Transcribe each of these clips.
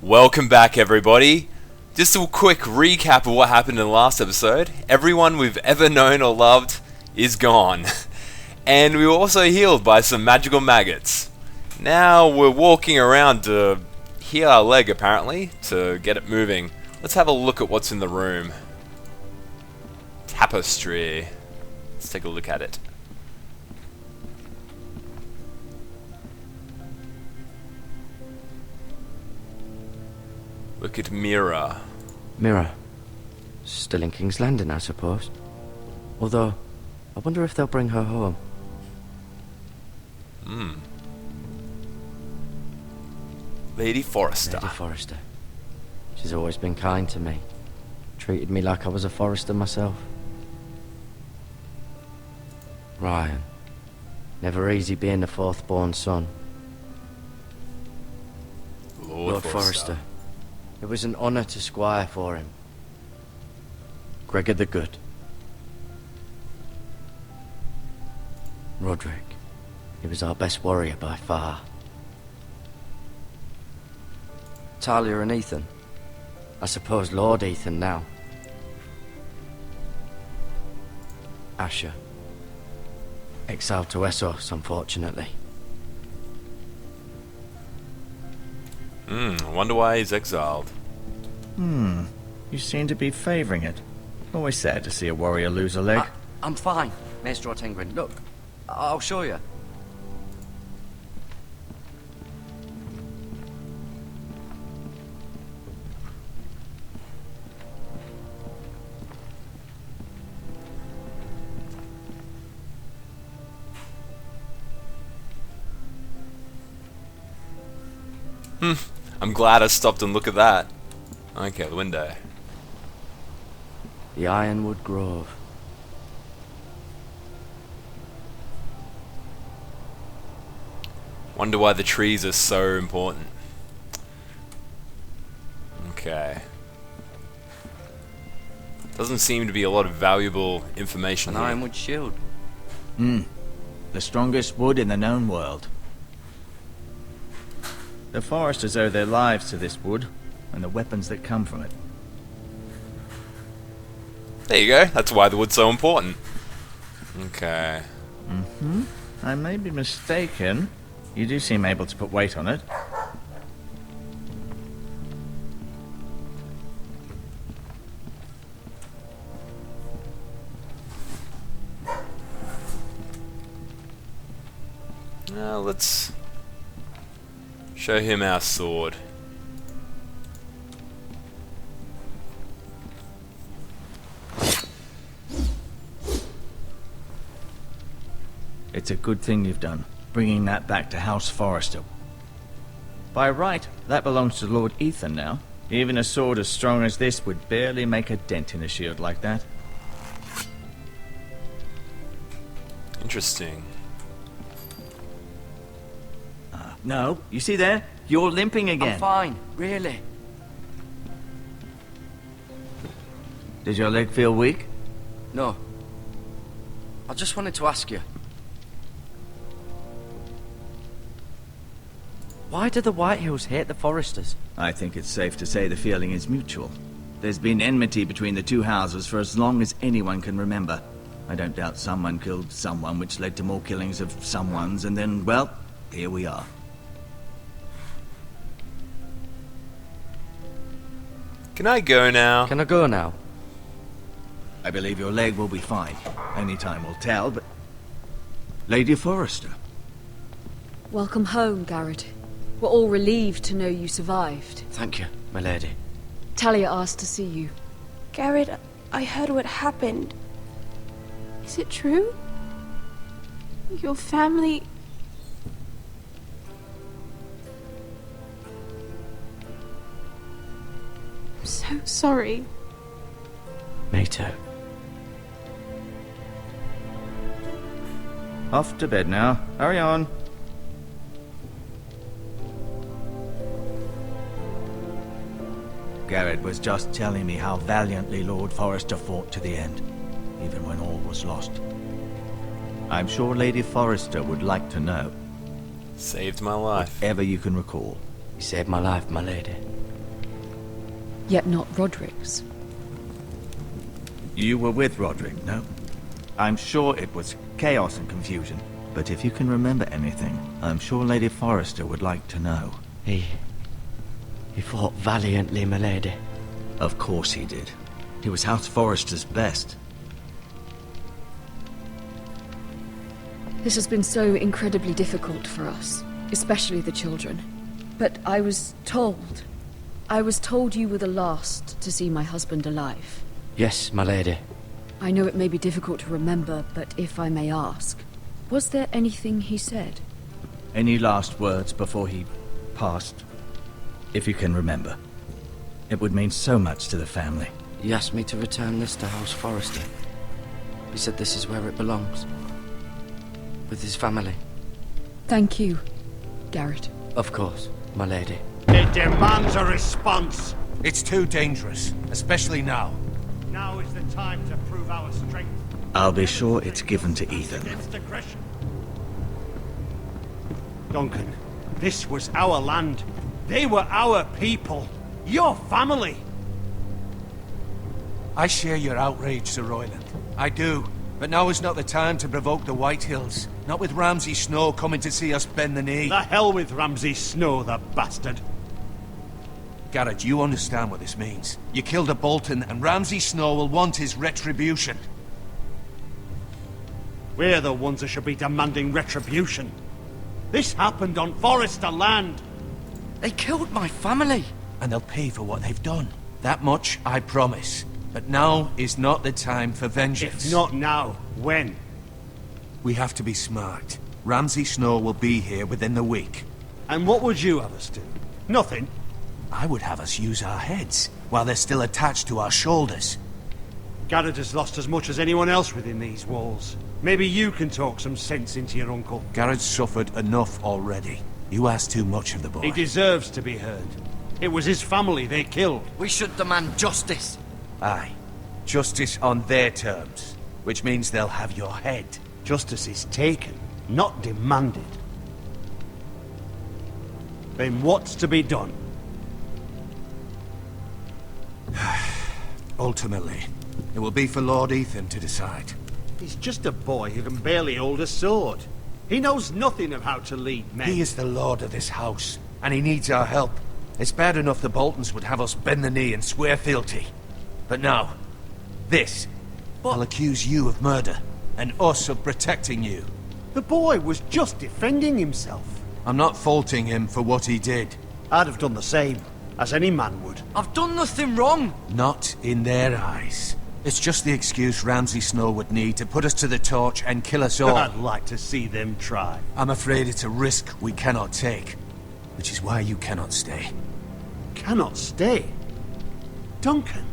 Welcome back, everybody. Just a quick recap of what happened in the last episode. Everyone we've ever known or loved is gone. And we were also healed by some magical maggots. Now we're walking around to heal our leg, apparently, to get it moving. Let's have a look at what's in the room. Tapestry. Let's take a look at it. Look at Mira. Mira. Still in King's Landing, I suppose. Although, I wonder if they'll bring her home. Lady Forrester. Lady Forrester. She's always been kind to me. Treated me like I was a Forrester myself. Ryan. Never easy being the fourth-born son. Lord Forrester. It was an honour to squire for him. Gregor the Good. Roderick. He was our best warrior by far. Talia and Ethan. I suppose Lord Ethan now. Asher. Exiled to Essos, unfortunately. I wonder why he's exiled. You seem to be favouring it. Always sad to see a warrior lose a leg. I'm fine, Maestro Tengrin. Look, I'll show you. I'm glad I stopped and looked at that. Okay, the window. The Ironwood Grove. Wonder why the trees are so important. Okay. Doesn't seem to be a lot of valuable information An here. Ironwood shield. The strongest wood in the known world. The Foresters owe their lives to this wood, and the weapons that come from it. There you go. That's why the wood's so important. Okay. I may be mistaken. You do seem able to put weight on it. Now let's show him our sword. It's a good thing you've done, bringing that back to House Forrester. By right, that belongs to Lord Ethan now. Even a sword as strong as this would barely make a dent in a shield like that. Interesting. No, you see there? You're limping again. I'm fine, really. Does your leg feel weak? No. I just wanted to ask you. Why do the Whitehills hate the Foresters? I think it's safe to say the feeling is mutual. There's been enmity between the two houses for as long as anyone can remember. I don't doubt someone killed someone, which led to more killings of someones, and then, well, here we are. Can I go now? Can I go now? I believe your leg will be fine. Only time will tell, but... Lady Forrester. Welcome home, Garrett. We're all relieved to know you survived. Thank you, my lady. Talia asked to see you. Garrett, I heard what happened. Is it true? Your family... I'm so sorry. Me too. Off to bed now. Hurry on. Garrett was just telling me how valiantly Lord Forrester fought to the end, even when all was lost. I'm sure Lady Forrester would like to know. Saved my life. Ever you can recall. You saved my life, my lady. Yet not Roderick's. You were with Roderick, no? I'm sure it was chaos and confusion. But if you can remember anything, I'm sure Lady Forrester would like to know. He fought valiantly, my lady. Of course he did. He was House Forrester's best. This has been so incredibly difficult for us, especially the children. But I was told you were the last to see my husband alive. Yes, my lady. I know it may be difficult to remember, but if I may ask, was there anything he said? Any last words before he passed? If you can remember. It would mean so much to the family. He asked me to return this to House Forrester. He said this is where it belongs. With his family. Thank you, Garrett. Of course, my lady. It demands a response. It's too dangerous, especially now. Now is the time to prove our strength. I'll be sure it's given to Ethan. Against aggression. Duncan, this was our land. They were our people. Your family. I share your outrage, Sir Royland. I do. But now is not the time to provoke the Whitehills. Not with Ramsay Snow coming to see us bend the knee. The hell with Ramsay Snow, the bastard. Garrett, you understand what this means. You killed a Bolton, and Ramsay Snow will want his retribution. We're the ones that should be demanding retribution. This happened on Forrester land. They killed my family. And they'll pay for what they've done. That much, I promise. But now is not the time for vengeance. If not now, when? We have to be smart. Ramsay Snow will be here within the week. And what would you have us do? Nothing. I would have us use our heads, while they're still attached to our shoulders. Garrett has lost as much as anyone else within these walls. Maybe you can talk some sense into your uncle. Garrett's suffered enough already. You ask too much of the boy. He deserves to be heard. It was his family they killed. We should demand justice. Aye. Justice on their terms. Which means they'll have your head. Justice is taken, not demanded. Then what's to be done? Ultimately, it will be for Lord Ethan to decide. He's just a boy who can barely hold a sword. He knows nothing of how to lead men. He is the lord of this house, and he needs our help. It's bad enough the Boltons would have us bend the knee and swear fealty. But now, this. I'll accuse you of murder, and us of protecting you. The boy was just defending himself. I'm not faulting him for what he did. I'd have done the same, as any man would. I've done nothing wrong. Not in their eyes. It's just the excuse Ramsay Snow would need to put us to the torch and kill us all. I'd like to see them try. I'm afraid it's a risk we cannot take, which is why you cannot stay. Cannot stay? Duncan,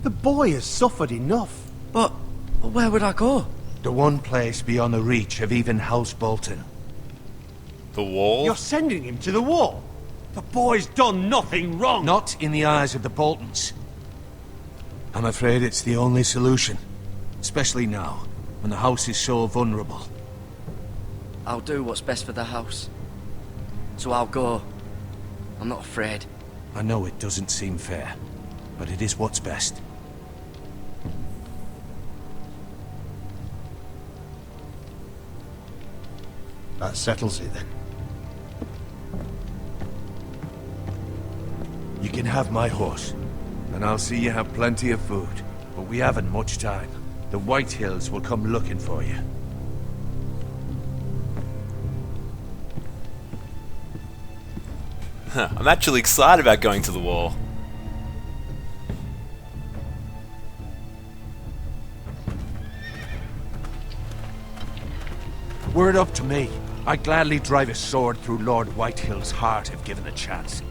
the boy has suffered enough. But where would I go? The one place beyond the reach of even House Bolton. The wall? You're sending him to the wall. The boy's done nothing wrong. Not in the eyes of the Boltons. I'm afraid it's the only solution. Especially now, when the house is so vulnerable. I'll do what's best for the house. So I'll go. I'm not afraid. I know it doesn't seem fair, but it is what's best. That settles it then. You can have my horse, and I'll see you have plenty of food. But we haven't much time. The Whitehills will come looking for you. I'm actually excited about going to the wall. Were it up to me, I'd gladly drive a sword through Lord Whitehill's heart if given a chance.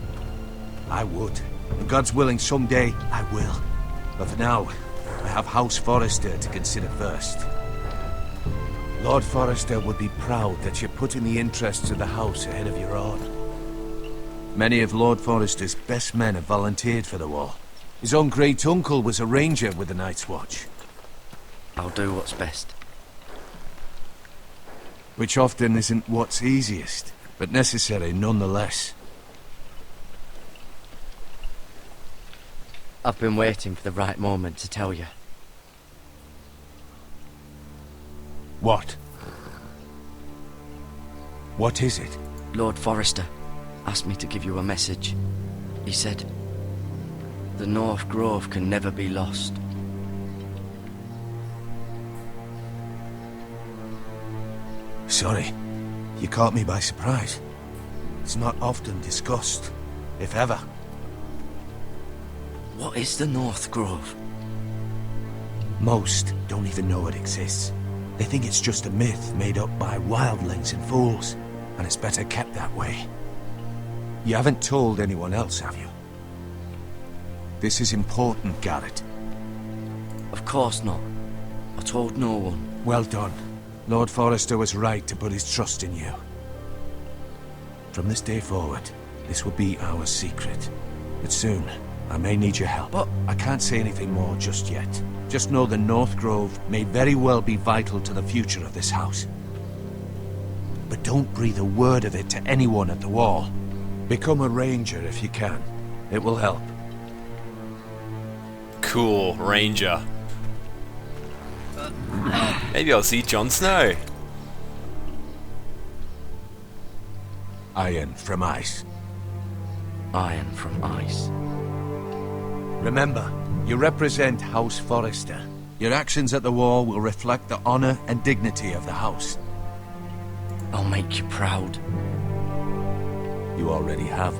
I would. And God's willing, someday I will. But for now, I have House Forrester to consider first. Lord Forrester would be proud that you're putting the interests of the house ahead of your own. Many of Lord Forrester's best men have volunteered for the wall. His own great-uncle was a ranger with the Night's Watch. I'll do what's best. Which often isn't what's easiest, but necessary nonetheless. I've been waiting for the right moment to tell you. What? What is it? Lord Forrester asked me to give you a message. He said, the North Grove can never be lost. Sorry, you caught me by surprise. It's not often discussed, if ever. What is the North Grove? Most don't even know it exists. They think it's just a myth made up by wildlings and fools, and it's better kept that way. You haven't told anyone else, have you? This is important, Garrett. Of course not. I told no one. Well done. Lord Forrester was right to put his trust in you. From this day forward, this will be our secret. But soon, I may need your help. But I can't say anything more just yet. Just know the North Grove may very well be vital to the future of this house. But don't breathe a word of it to anyone at the Wall. Become a ranger if you can. It will help. Cool, ranger. Maybe I'll see Jon Snow. Iron from ice. Iron from ice. Remember, you represent House Forrester. Your actions at the Wall will reflect the honor and dignity of the house. I'll make you proud. You already have.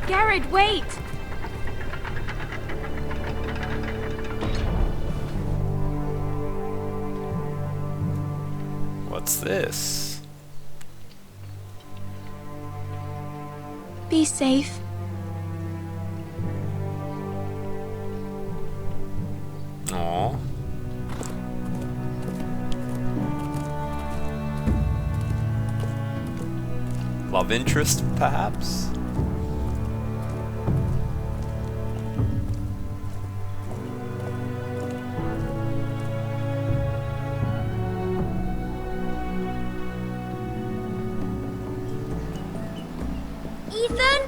Garrett, wait! What's this? Be safe. Aww. Love interest, perhaps? Ethan?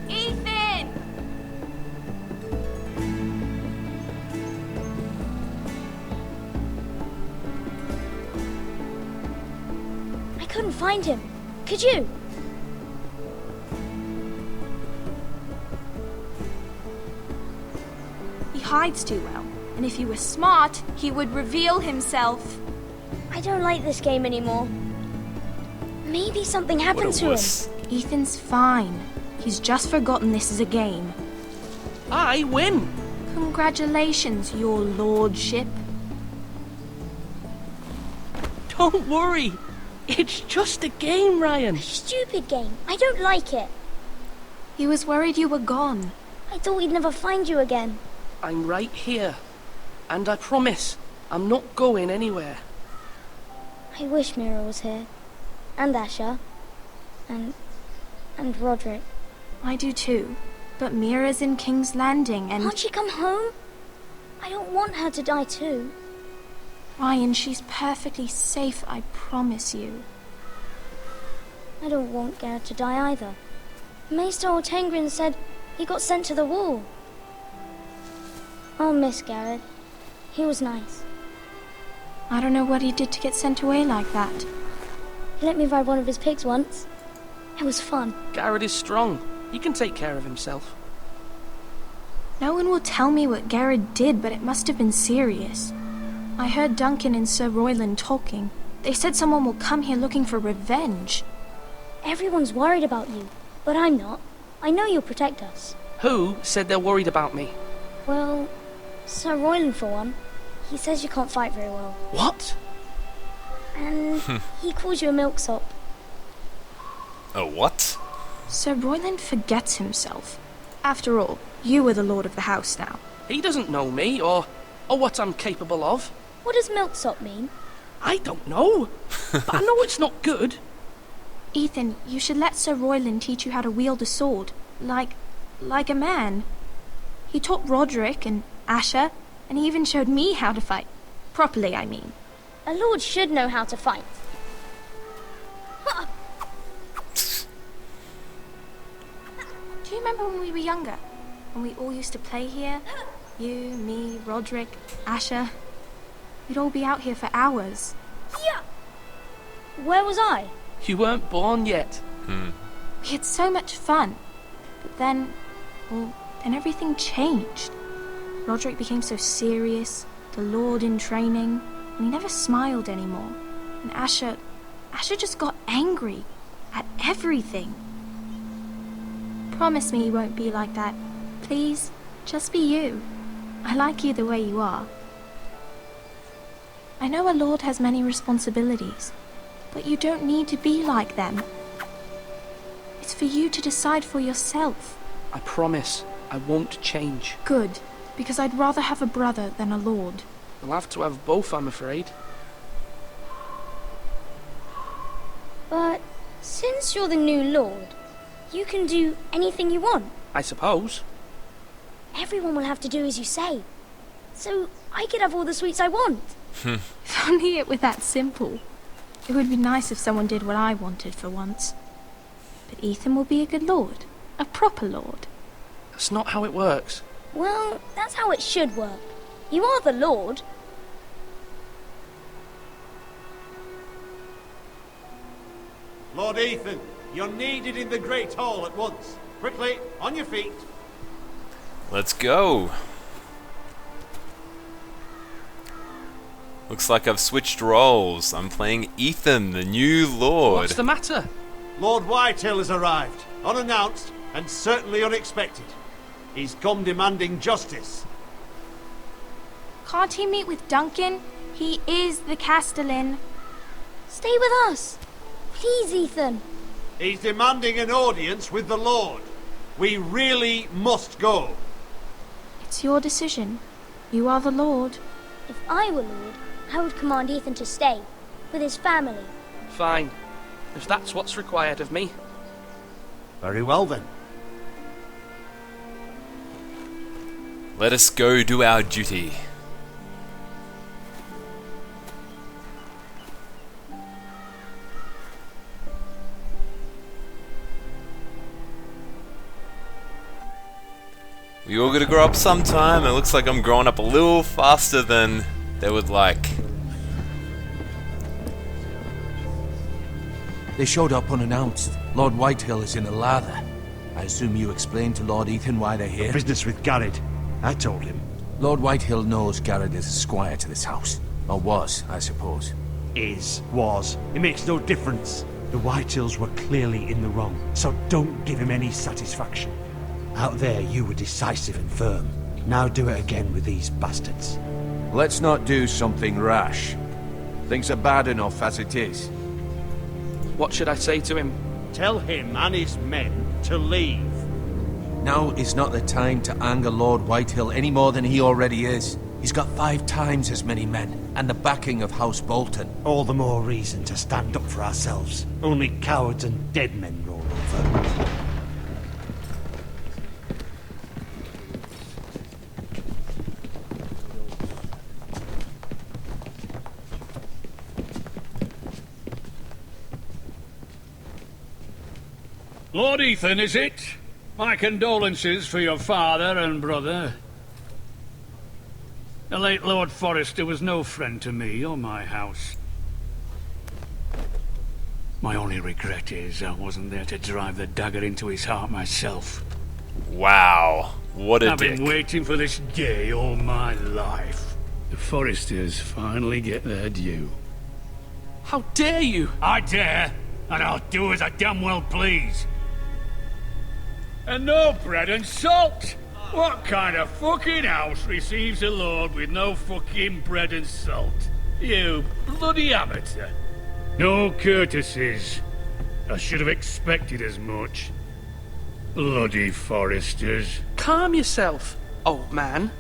Ethan! I couldn't find him. Could you? He hides too well, and if he were smart, he would reveal himself. I don't like this game anymore. Maybe something What happened a to him. wuss. Ethan's fine. He's just forgotten this is a game. I win! Congratulations, your lordship. Don't worry. It's just a game, Ryan. Stupid game. I don't like it. He was worried you were gone. I thought we'd never find you again. I'm right here. And I promise, I'm not going anywhere. I wish Mira was here. And Asher. And Roderick. I do too. But Mira's in King's Landing and... Can't she come home? I don't want her to die too. Ryan, she's perfectly safe, I promise you. I don't want Garrett to die either. Maester Ortengrin said he got sent to the Wall. I'll miss Garrett. He was nice. I don't know what he did to get sent away like that. He let me ride one of his pigs once. It was fun. Garrett is strong. He can take care of himself. No one will tell me what Garrett did, but it must have been serious. I heard Duncan and Sir Royland talking. They said someone will come here looking for revenge. Everyone's worried about you, but I'm not. I know you'll protect us. Who said they're worried about me? Well, Sir Royland for one. He says you can't fight very well. What? And he calls you a milksop. Oh, what? Sir Royland forgets himself. After all, you are the lord of the house now. He doesn't know me or what I'm capable of. What does milksop mean? I don't know. But I know it's not good. Ethan, you should let Sir Royland teach you how to wield a sword. Like a man. He taught Roderick and Asher, and he even showed me how to fight. Properly, I mean. A lord should know how to fight. Do you remember when we were younger? When we all used to play here? You, me, Roderick, Asher. We'd all be out here for hours. Yeah. Where was I? You weren't born yet. We had so much fun. But then, well, then everything changed. Roderick became so serious, the Lord in training, and he never smiled anymore. And Asher just got angry at everything. Promise me you won't be like that. Please, just be you. I like you the way you are. I know a lord has many responsibilities, but you don't need to be like them. It's for you to decide for yourself. I promise I won't change. Good, because I'd rather have a brother than a lord. I'll have to have both, I'm afraid. But since you're the new lord, you can do anything you want. I suppose. Everyone will have to do as you say. So I could have all the sweets I want. If only it were that simple. It would be nice if someone did what I wanted for once. But Ethan will be a good lord. A proper lord. That's not how it works. Well, that's how it should work. You are the lord. Lord Ethan, you're needed in the Great Hall at once. Quickly, on your feet. Let's go. Looks like I've switched roles. I'm playing Ethan, the new lord. What's the matter? Lord Whitehill has arrived, unannounced and certainly unexpected. He's come demanding justice. Can't he meet with Duncan? He is the Castellan. Stay with us. Please, Ethan. He's demanding an audience with the Lord. We really must go. It's your decision. You are the lord. If I were lord, I would command Ethan to stay with his family. Fine. If that's what's required of me. Very well then. Let us go do our duty. We all gotta grow up sometime. It looks like I'm growing up a little faster than they would like. They showed up unannounced. Lord Whitehill is in a lather. I assume you explained to Lord Ethan why they're here? Business with Garrett. I told him. Lord Whitehill knows Garrett is a squire to this house. Or was, I suppose. Was. It makes no difference. The Whitehills were clearly in the wrong, so don't give him any satisfaction. Out there, you were decisive and firm. Now do it again with these bastards. Let's not do something rash. Things are bad enough as it is. What should I say to him? Tell him and his men to leave. Now is not the time to anger Lord Whitehill any more than he already is. He's got 5 times as many men, and the backing of House Bolton. All the more reason to stand up for ourselves. Only cowards and dead men roll over. Lord Ethan, is it? My condolences for your father and brother. The late Lord Forrester was no friend to me or my house. My only regret is I wasn't there to drive the dagger into his heart myself. Wow, what a I've dick. been waiting for this day all my life. The Forresters finally get their due. How dare you? I dare, and I'll do as I damn well please. And no bread and salt! What kind of fucking house receives a lord with no fucking bread and salt? You bloody amateur. No courtesies. I should have expected as much. Bloody Forresters. Calm yourself, old man.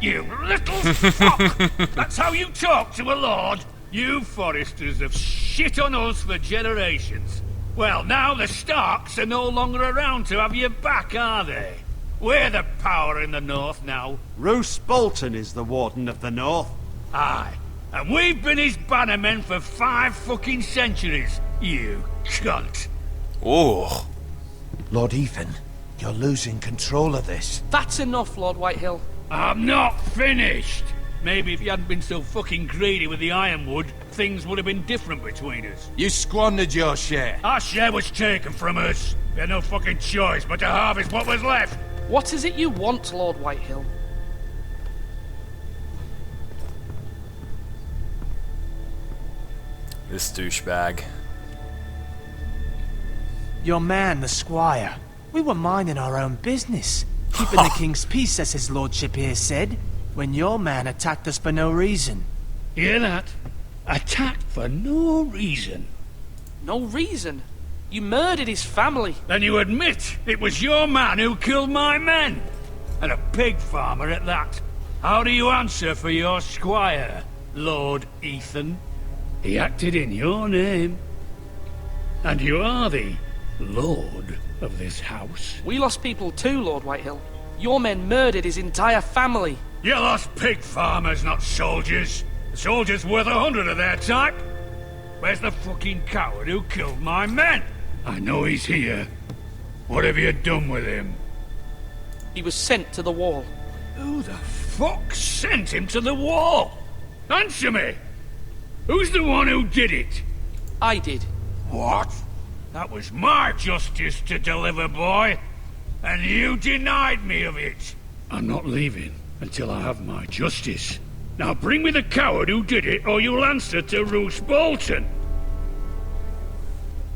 You little fuck! That's how you talk to a lord? You Forresters have shit on us for generations. Well, now the Starks are no longer around to have you back, are they? We're the power in the north now. Roose Bolton is the Warden of the North. Aye. And we've been his bannermen for 5 fucking centuries, you cunt. Oh. Lord Ethan, you're losing control of this. That's enough, Lord Whitehill. I'm not finished. Maybe if you hadn't been so fucking greedy with the ironwood, things would have been different between us. You squandered your share. Our share was taken from us. We had no fucking choice but to harvest what was left. What is it you want, Lord Whitehill? This douchebag. Your man, the squire. We were minding our own business. Keeping the king's peace, as his lordship here said, when your man attacked us for no reason. Hear that? Attacked for no reason. No reason? You murdered his family. Then you admit it was your man who killed my men. And a pig farmer at that. How do you answer for your squire, Lord Ethan? He acted in your name. And you are the lord of this house. We lost people too, Lord Whitehill. Your men murdered his entire family. You lost pig farmers, not soldiers. The soldiers worth 100 of their type. Where's the fucking coward who killed my men? I know he's here. What have you done with him? He was sent to the wall. Who the fuck sent him to the wall? Answer me! Who's the one who did it? I did. What? That was my justice to deliver, boy. And you denied me of it. I'm not leaving until I have my justice. Now bring me the coward who did it, or you'll answer to Roose Bolton.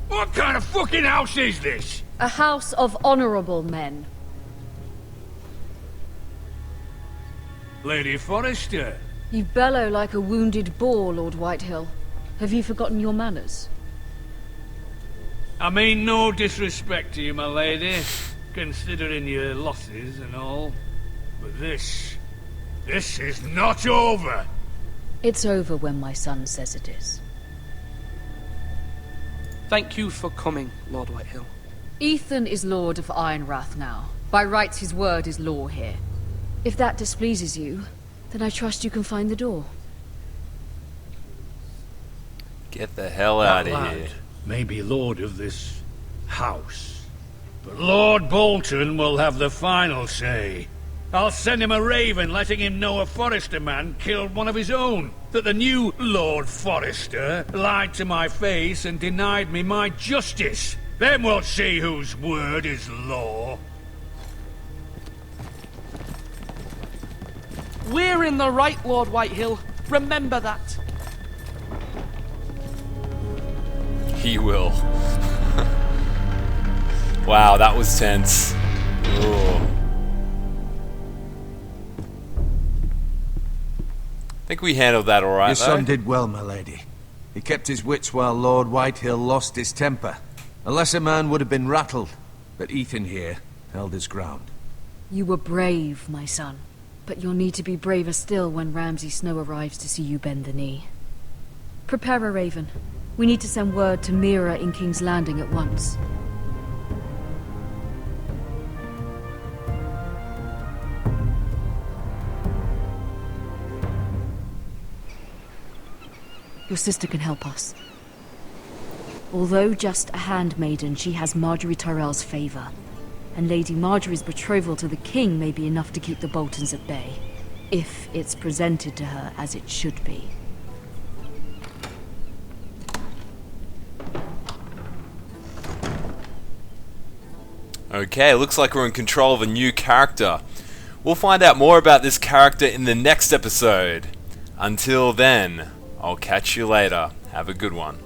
What kind of fucking house is this? A house of honorable men. Lady Forrester. You bellow like a wounded boar, Lord Whitehill. Have you forgotten your manners? I mean no disrespect to you, my lady, considering your losses and all. But this is not over. It's over when my son says it is. Thank you for coming, Lord Whitehill. Ethan is Lord of Ironrath now. By rights, his word is law here. If that displeases you, then I trust you can find the door. Get the hell out of That here. lad may be lord of this house, but Lord Bolton will have the final say. I'll send him a raven letting him know a Forrester man killed one of his own. That the new Lord Forrester lied to my face and denied me my justice. Then we'll see whose word is law. We're in the right, Lord Whitehill. Remember that. He will. Wow, that was tense. Ooh. I think we handled that alright, Your son though. did well, my lady. He kept his wits while Lord Whitehill lost his temper. A lesser man would have been rattled, but Ethan here held his ground. You were brave, my son. But you'll need to be braver still when Ramsay Snow arrives to see you bend the knee. Prepare a raven. We need to send word to Mira in King's Landing at once. Your sister can help us. Although just a handmaiden, she has Marjorie Tyrell's favor. And Lady Marjorie's betrothal to the king may be enough to keep the Boltons at bay. If it's presented to her as it should be. Okay, looks like we're in control of a new character. We'll find out more about this character in the next episode. Until then, I'll catch you later. Have a good one.